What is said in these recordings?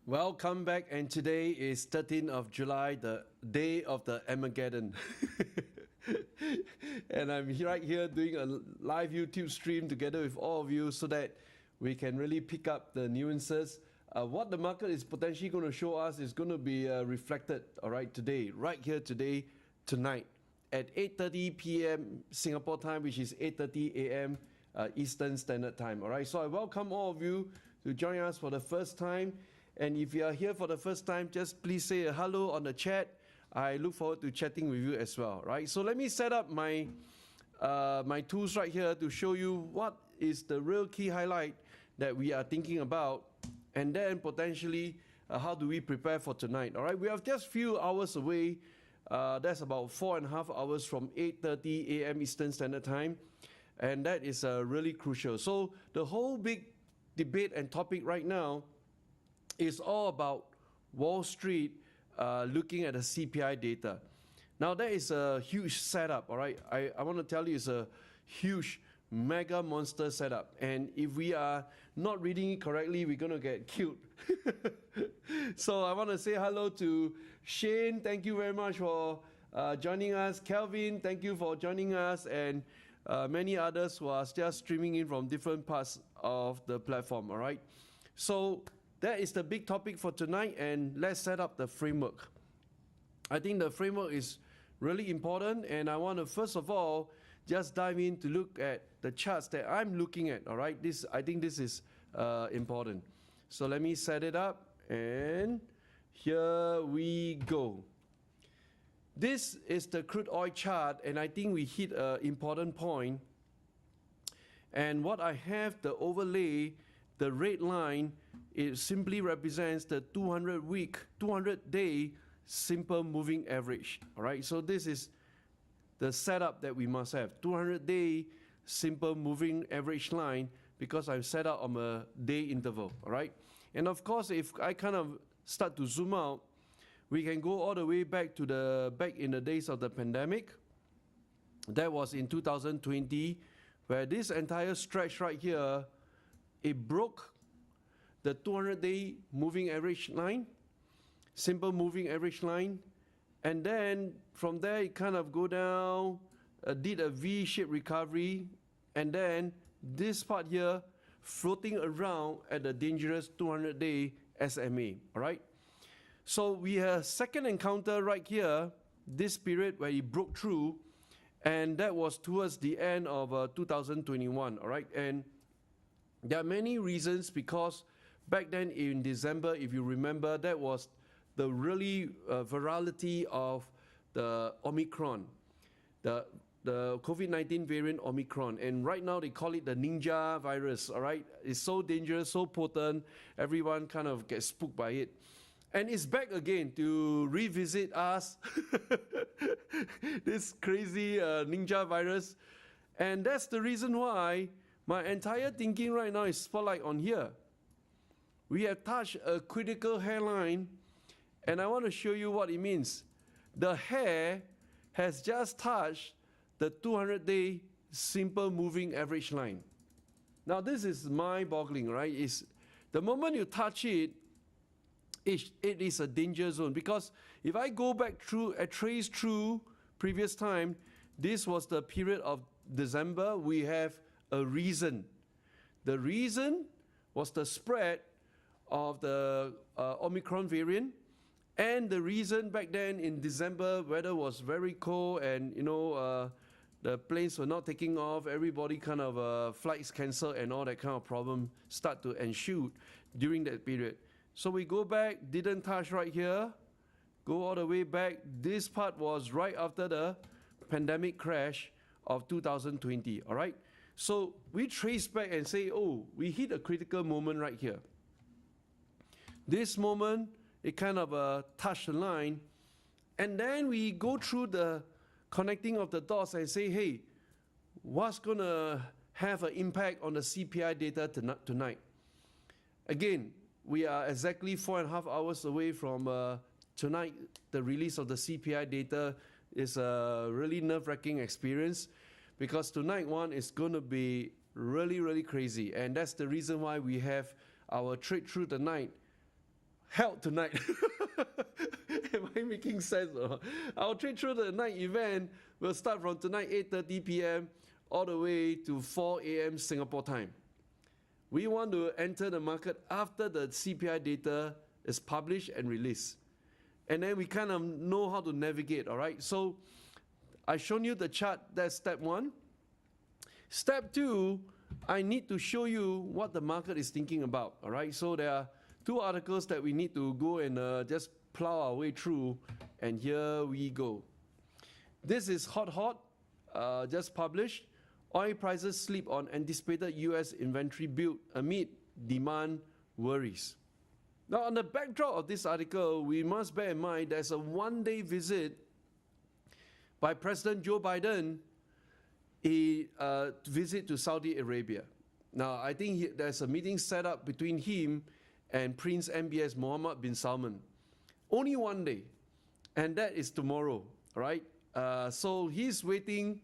Welcome back, and today is 13th of July, the day of the Armageddon. And I'm right here doing a live YouTube stream together with all of you so that we can really pick up the nuances. What the market is potentially going to show us is going to be reflected, all right, today, right here today, tonight, at 8:30 p.m. Singapore time, which is 8:30 a.m. Eastern Standard Time, all right? So I welcome all of you to join us for the first time. And if you are here for the first time, just please say a hello on the chat. I look forward to chatting with you as well, right? So let me set up my my tools right here to show you what is the real key highlight that we are thinking about, and then potentially how do we prepare for tonight, all right? We have just few hours away. That's about 4.5 hours from 8:30 a.m. Eastern Standard Time, and that is really crucial. So the whole big debate and topic right now is all about Wall Street looking at the CPI data. Now that is a huge setup, all right? I want to tell you it's a huge mega monster setup, and if we are not reading it correctly, we're going to get killed. So I want to say hello to Shane. Thank you very much for joining us. Kelvin, thank you for joining us, and many others who are just streaming in from different parts of the platform, all right? So that is the big topic for tonight, and let's set up the framework. I think the framework is really important, and I want to first of all just dive in to look at the charts that I'm looking at, all right? I think this is important. So let me set it up, and here we go. This is the crude oil chart, and I think we hit an important point. And what I have, the overlay, the red line, it simply represents the 200-day simple moving average, all right? So this is the setup that we must have, 200-day simple moving average line, because I've set up on a day interval, all right? And of course, if I kind of start to zoom out, we can go all the way back to back in the days of the pandemic. That was in 2020, where this entire stretch right here, it broke the 200-day moving average line, simple moving average line, and then from there it kind of go down, did a V-shaped recovery, and then this part here floating around at the dangerous 200-day SMA, all right? So we have second encounter right here, this period where it broke through, and that was towards the end of 2021, all right? And there are many reasons, because back then in December, if you remember, that was the really virality of the Omicron, the COVID-19 variant Omicron. And right now they call it the ninja virus, all right? It's so dangerous, so potent, everyone kind of gets spooked by it. And it's back again to revisit us, this crazy ninja virus. And that's the reason why my entire thinking right now is spotlight on here. We have touched a critical hairline, and I want to show you what it means. The hair has just touched the 200-day simple moving average line. Now this is mind-boggling, right? The moment you touch it, it is a danger zone, because if I go back through, trace through previous time, this was the period of December. We have a reason. The reason was the spread of the Omicron variant, and the reason back then in December, weather was very cold, and the planes were not taking off, everybody kind of flights cancelled, and all that kind of problem start to ensue during that period. So we go back, didn't touch right here, go all the way back. This part was right after the pandemic crash of 2020, all right? So we trace back and say, oh, we hit a critical moment right here. This moment, it kind of touched the line, and then we go through the connecting of the dots and say, hey, what's going to have an impact on the CPI data tonight? Again, we are exactly 4.5 hours away from tonight. The release of the CPI data is a really nerve-wracking experience, because tonight one is going to be really, really crazy, and that's the reason why we have our trade through the night held tonight. Am I making sense or not? Our trade through the night event will start from tonight 8:30 p.m. all the way to 4 a.m. Singapore time. We want to enter the market after the CPI data is published and released. And then we kind of know how to navigate, all right? So I've shown you the chart, that's step one. Step two, I need to show you what the market is thinking about, all right? So there are two articles that we need to go and just plow our way through, and here we go. This is hot, just published. Oil prices slip on anticipated US inventory build amid demand worries. Now, on the backdrop of this article, we must bear in mind there's a one-day visit by President Joe Biden, a visit to Saudi Arabia. Now, I think there's a meeting set up between him and Prince MBS Mohammed bin Salman. Only one day, and that is tomorrow, right? So he's waiting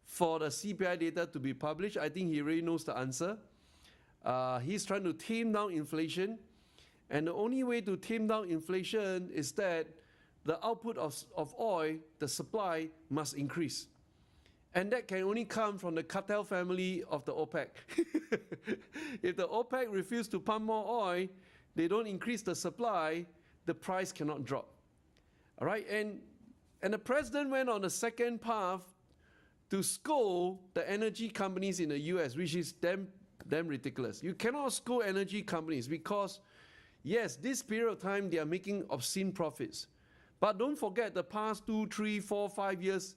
for the CPI data to be published. I think he already knows the answer. He's trying to tame down inflation. And the only way to tame down inflation is that the output of oil, the supply, must increase. And that can only come from the cartel family of the OPEC. If the OPEC refuse to pump more oil, they don't increase the supply, the price cannot drop. All right, and the president went on a second path to scold the energy companies in the US, which is damn ridiculous. You cannot scold energy companies because, yes, this period of time they are making obscene profits. But don't forget the past 2, 3, 4, 5 years,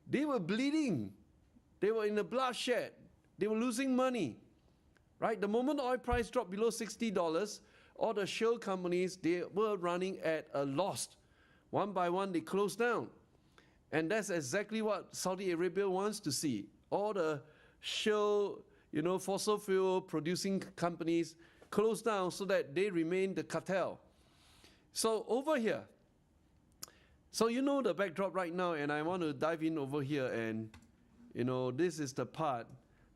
they were bleeding. They were in a bloodshed. They were losing money. Right? The moment the oil price dropped below $60, all the shale companies, they were running at a loss. One by one, they closed down. And that's exactly what Saudi Arabia wants to see. All the shale, fossil fuel producing companies close down so that they remain the cartel. So over here, so you know the backdrop right now, and I want to dive in over here, and this is the part.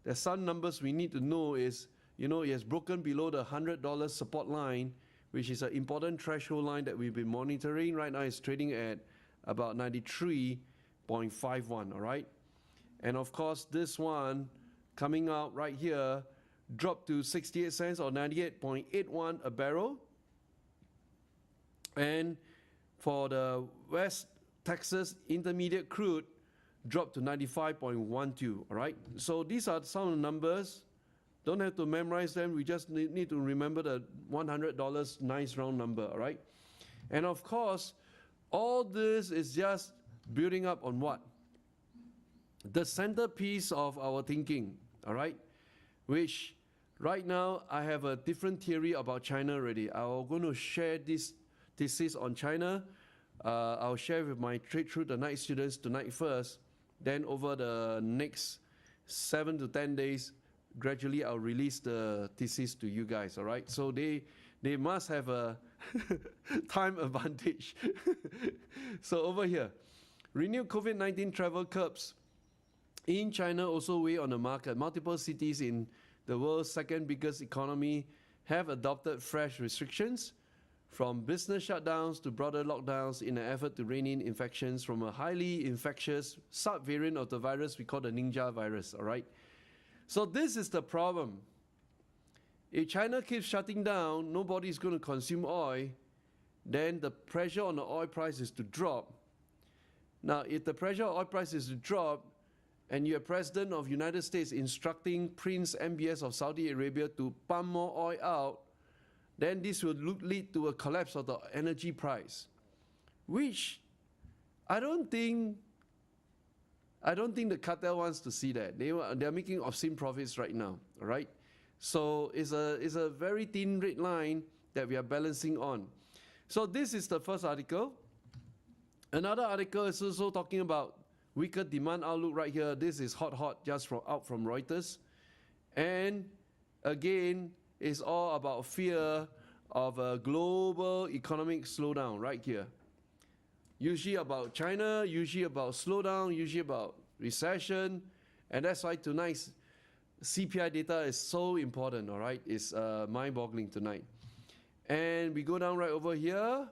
There's some numbers we need to know is, it has broken below the $100 support line, which is an important threshold line that we've been monitoring. Right now it's trading at about 93.51, all right? And of course, this one coming out right here dropped to 68 cents or 98.81 a barrel. And for the West Texas Intermediate crude, dropped to 95.12, all right? So these are some of the numbers. Don't have to memorize them. We just need to remember the $100 nice round number, all right? And of course, all this is just building up on what? The centerpiece of our thinking, all right? Which right now I have a different theory about China already. I'm going to share this thesis on China. I'll share with my Trade Through the Night students tonight first. Then over the next 7 to 10 days, gradually I'll release the thesis to you guys, all right? So they must have a time advantage. So over here, renewed COVID-19 travel curbs in China also weigh on the market. Multiple cities in the world's second biggest economy have adopted fresh restrictions, from business shutdowns to broader lockdowns in an effort to rein in infections from a highly infectious subvariant of the virus we call the Ninja virus, all right? So this is the problem. If China keeps shutting down, nobody's going to consume oil, then the pressure on the oil price is to drop. Now, if the pressure on oil price is to drop, and you're President of United States instructing Prince MBS of Saudi Arabia to pump more oil out, then this will lead to a collapse of the energy price, which I don't think the cartel wants to see that. They're making obscene profits right now, all right? So it's a very thin red line that we are balancing on. So this is the first article. Another article is also talking about weaker demand outlook right here. This is hot, just out from Reuters. And again, it's all about fear of a global economic slowdown right here. Usually about China, usually about slowdown, usually about recession. And that's why tonight's CPI data is so important, all right? It's mind-boggling tonight. And we go down right over here.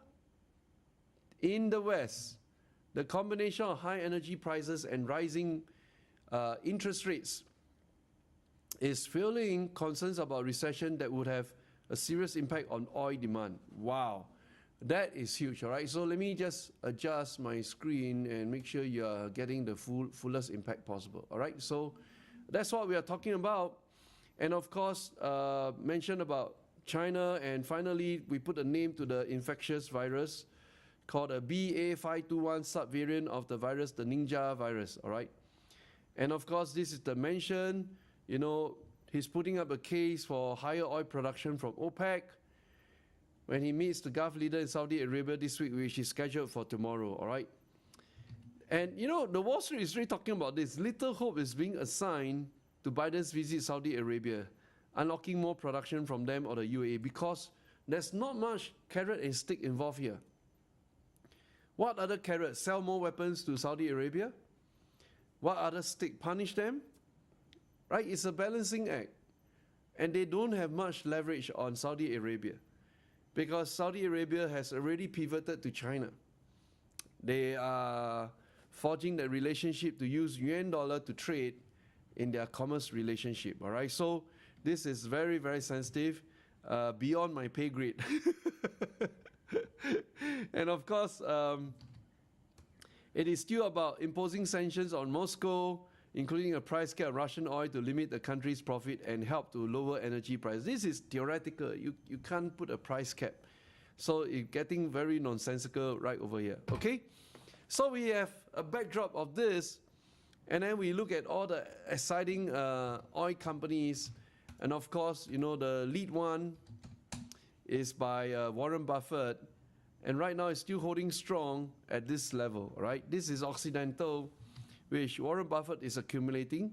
In the West, the combination of high energy prices and rising interest rates is fueling concerns about recession that would have a serious impact on oil demand. Wow, that is huge, all right? So let me just adjust my screen and make sure you are getting the fullest impact possible, all right? So that's what we are talking about. And of course, mentioned about China, and finally, we put a name to the infectious virus called a BA.521 subvariant of the virus, the Ninja virus, all right? And of course, this is the mention, you know, he's putting up a case for higher oil production from OPEC when he meets the Gulf leader in Saudi Arabia this week, which is scheduled for tomorrow, all right? And, you know, the Wall Street is really talking about this. Little hope is being assigned to Biden's visit Saudi Arabia, unlocking more production from them or the UAE, because there's not much carrot and stick involved here. What other carrot? Sell more weapons to Saudi Arabia? What other stick? Punish them? Right? It's a balancing act. And they don't have much leverage on Saudi Arabia because Saudi Arabia has already pivoted to China. They are forging that relationship to use yuan dollar to trade in their commerce relationship. All right? So this is very, very sensitive, beyond my pay grade. And of course, it is still about imposing sanctions on Moscow, including a price cap of Russian oil to limit the country's profit and help to lower energy prices. This is theoretical. You can't put a price cap. So it's getting very nonsensical right over here. Okay? So we have a backdrop of this, and then we look at all the exciting oil companies. And of course, you know, the lead one is by Warren Buffett. And right now it's still holding strong at this level, right? This is Occidental, which Warren Buffett is accumulating.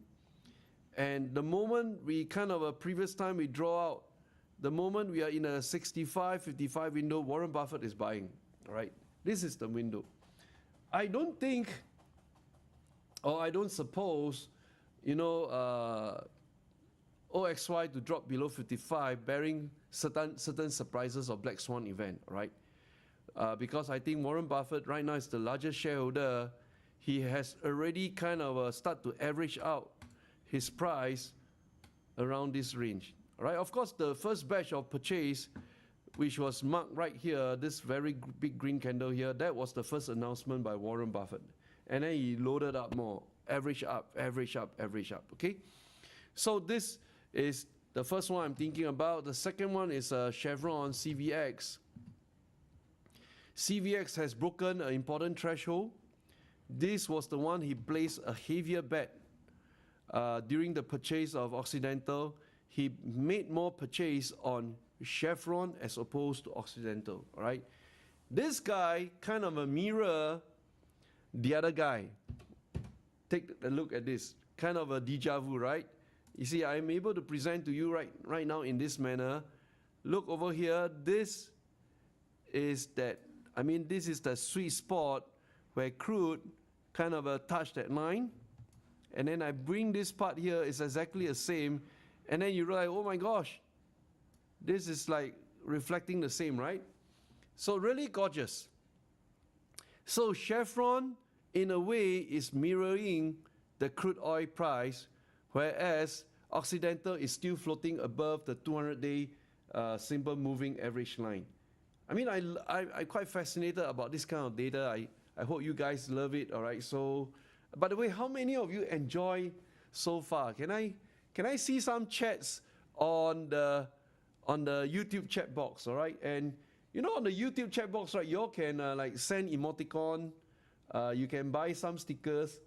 And the moment we previous time we draw out, the moment we are in a 65, 55 window, Warren Buffett is buying, right? This is the window. I don't think, or I don't suppose, you know, OXY to drop below 55, bearing certain surprises or black swan event, right? Because I think Warren Buffett right now is the largest shareholder. He has already start to average out his price around this range. Right? Of course, the first batch of purchase, which was marked right here, this very big green candle here, that was the first announcement by Warren Buffett. And then he loaded up more, average up, average up, average up, okay? So this is the first one I'm thinking about. The second one is Chevron, CVX. CVX has broken an important threshold. This was the one he placed a heavier bet during the purchase of Occidental. He made more purchase on Chevron as opposed to Occidental, all right? This guy kind of a mirror the other guy. Take a look at this, kind of a deja vu, right? You see, I'm able to present to you right now in this manner. Look over here, this is the sweet spot where crude kind of touched that line. And then I bring this part here, it's exactly the same. And then you realize, oh my gosh, this is like reflecting the same, right? So really gorgeous. So Chevron, in a way, is mirroring the crude oil price, whereas Occidental is still floating above the 200-day simple moving average line. I mean, I'm quite fascinated about this kind of data. I hope you guys love it, all right? So, by the way, how many of you enjoy so far? Can I see some chats on the YouTube chat box, all right? And you know, on the YouTube chat box, right, you all can like send emoticon. You can buy some stickers.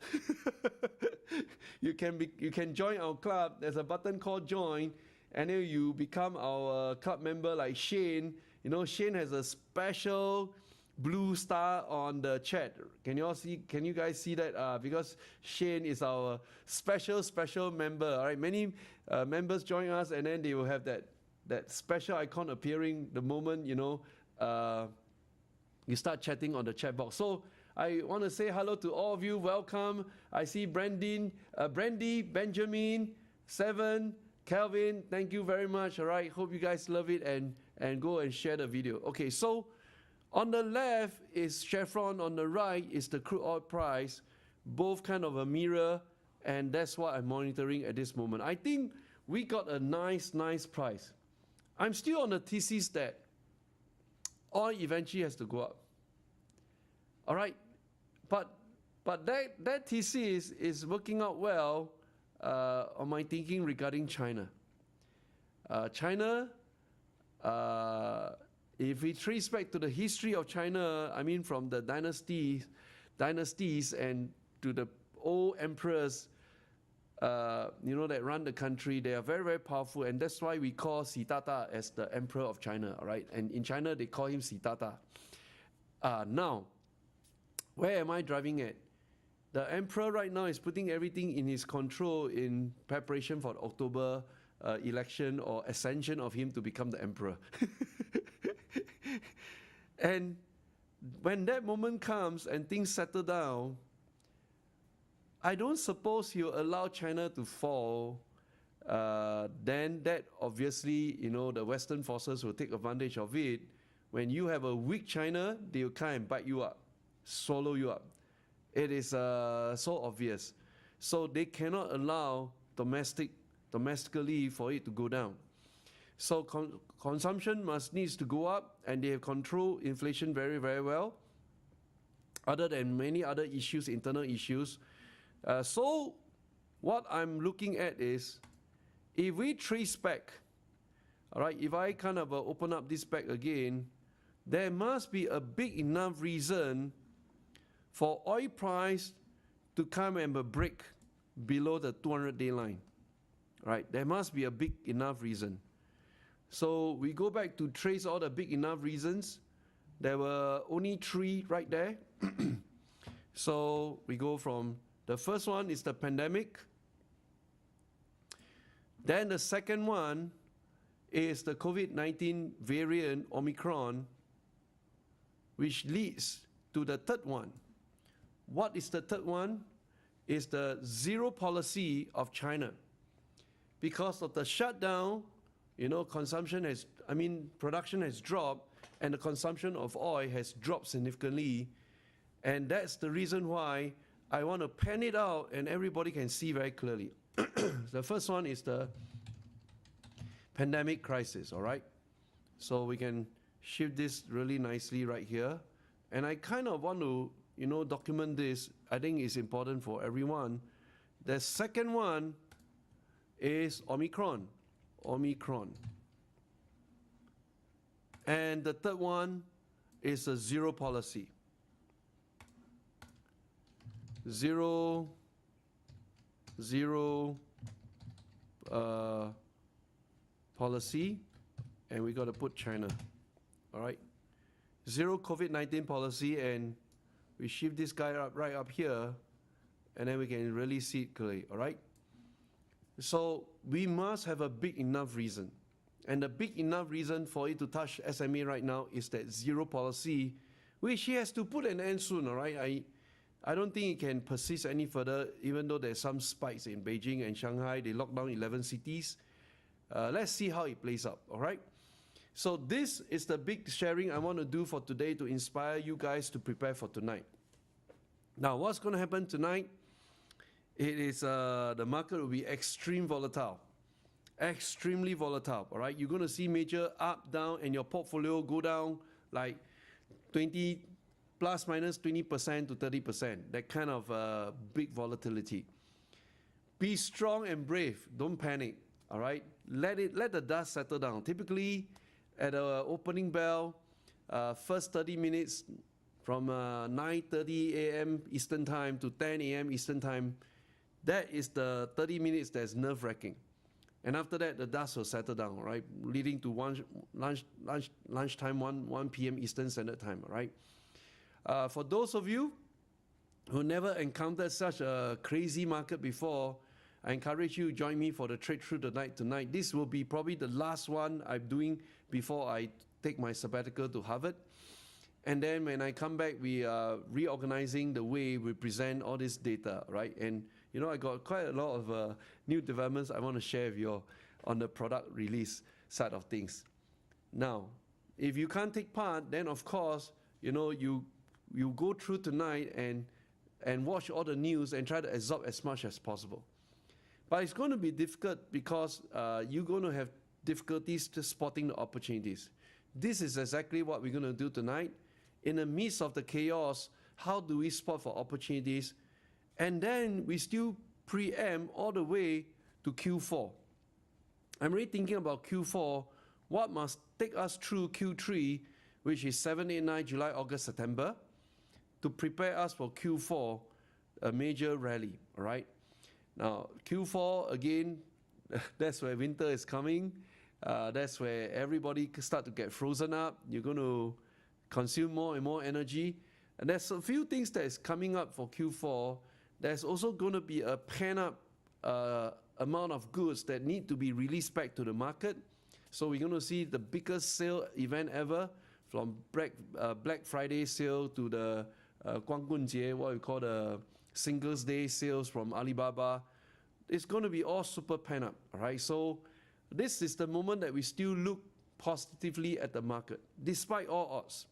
You can join our club. There's a button called join, and then you become our club member like Shane. You know, Shane has a special blue star on the chat. Can you guys see that? Because Shane is our special member. All right, many members join us, and then they will have that special icon appearing the moment, you know, you start chatting on the chat box. So I want to say hello to all of you. Welcome. I see Brandy, Benjamin, Seven, Kelvin. Thank you very much. All right. Hope you guys love it. And and go and share the video. Okay, so on the left is Chevron, on the right is the crude oil price, both kind of a mirror, and that's what I'm monitoring at this moment. I think we got a nice price. I'm still on the thesis that oil eventually has to go up. All right, but that thesis is working out well on my thinking regarding China. China, if we trace back to the history of China, I mean from the dynasties and to the old emperors, that run the country, they are very powerful, and that's why we call Siddhartha as the emperor of China, all right? And in China, they call him Siddhartha. Now, where am I driving at? The emperor right now is putting everything in his control in preparation for the October election or ascension of him to become the emperor. And when that moment comes and things settle down, I don't suppose he'll allow China to fall. Then that obviously, the Western forces will take advantage of it. When you have a weak China, they'll come and bite you up, swallow you up. It is so obvious. So they cannot allow domestically for it to go down. So consumption needs to go up, and they have controlled inflation very well, other than many other issues, internal issues. So what I'm looking at is, if we trace back, all right, if I kind of open up this back again, there must be a big enough reason for oil price to come and break below the 200-day line. Right? There must be a big enough reason. So we go back to trace all the big enough reasons. There were only 3 right there. So we go from, the first one is the pandemic. Then the second one is the COVID-19 variant, Omicron, which leads to the third one. What is the third one? Is the zero policy of China. Because of the shutdown, production has dropped, and the consumption of oil has dropped significantly. And that's the reason why I want to pan it out and everybody can see very clearly. The first one is the pandemic crisis, all right? So we can shift this really nicely right here. And I kind of want to, document this. I think it's important for everyone. The second one is Omicron. And the third one is a zero policy. Zero policy, and we got to put China. All right. Zero COVID-19 policy, and we shift this guy right up here, and then we can really see it clearly. All right. So we must have a big enough reason. And the big enough reason for it to touch SMA right now is that zero policy, which he has to put an end soon, all right? I don't think it can persist any further, even though there's some spikes in Beijing and Shanghai. They locked down 11 cities. Let's see how it plays out, all right? So this is the big sharing I want to do for today to inspire you guys to prepare for tonight. Now, what's going to happen tonight? It is the market will be extremely volatile, all right? You're going to see major up, down, and your portfolio go down like 20, plus minus 20% to 30%, that kind of big volatility. Be strong and brave, don't panic, all right? Let the dust settle down. Typically, at the opening bell, first 30 minutes from 9:30 a.m. Eastern Time to 10 a.m. Eastern Time, that is the 30 minutes that's nerve-wracking. And after that, the dust will settle down, right? Leading to lunchtime, 1 p.m. Eastern Standard Time, all right? For those of you who never encountered such a crazy market before, I encourage you to join me for the trade through the night tonight. This will be probably the last one I'm doing before I take my sabbatical to Harvard. And then when I come back, we are reorganizing the way we present all this data, right? And I got quite a lot of new developments I want to share with you on the product release side of things. Now, if you can't take part, then of course, you go through tonight and watch all the news and try to absorb as much as possible. But it's going to be difficult because you're going to have difficulties to spotting the opportunities. This is exactly what we're going to do tonight. In the midst of the chaos, how do we spot for opportunities? And then we still preempt all the way to Q4. I'm really thinking about Q4, what must take us through Q3, which is 7, 8, 9, July, August, September, to prepare us for Q4, a major rally, all right? Now, Q4, again, that's where winter is coming. That's where everybody start to get frozen up. You're going to consume more and more energy. And there's a few things that is coming up for Q4. There's also going to be a pent-up amount of goods that need to be released back to the market. So we're going to see the biggest sale event ever, from Black Friday sale to the Guang Gun Jie, what we call the Singles Day sales from Alibaba. It's going to be all super pent-up, all right? So this is the moment that we still look positively at the market, despite all odds.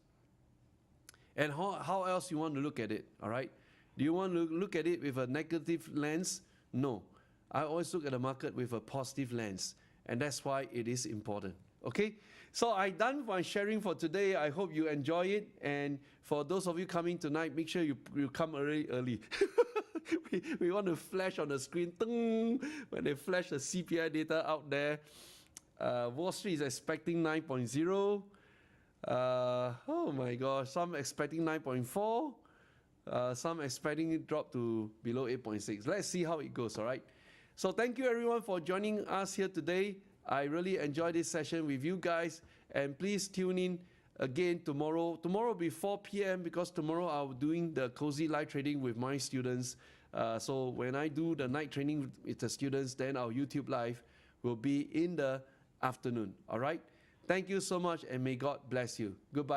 And how else you want to look at it, all right? Do you want to look at it with a negative lens? No. I always look at the market with a positive lens, and that's why it is important, okay? So I'm done my sharing for today. I hope you enjoy it, and for those of you coming tonight, make sure you come early. we want to flash on the screen, when they flash the CPI data out there. Wall Street is expecting 9.0. Oh my gosh, some expecting 9.4. Some expecting it drop to below 8.6. Let's see how it goes, all right? So thank you everyone for joining us here today. I really enjoyed this session with you guys, and please tune in again tomorrow. Tomorrow will be 4 p.m. because tomorrow I'm doing the cozy live trading with my students. So when I do the night training with the students, then our YouTube live will be in the afternoon, all right? Thank you so much, and may God bless you. Goodbye.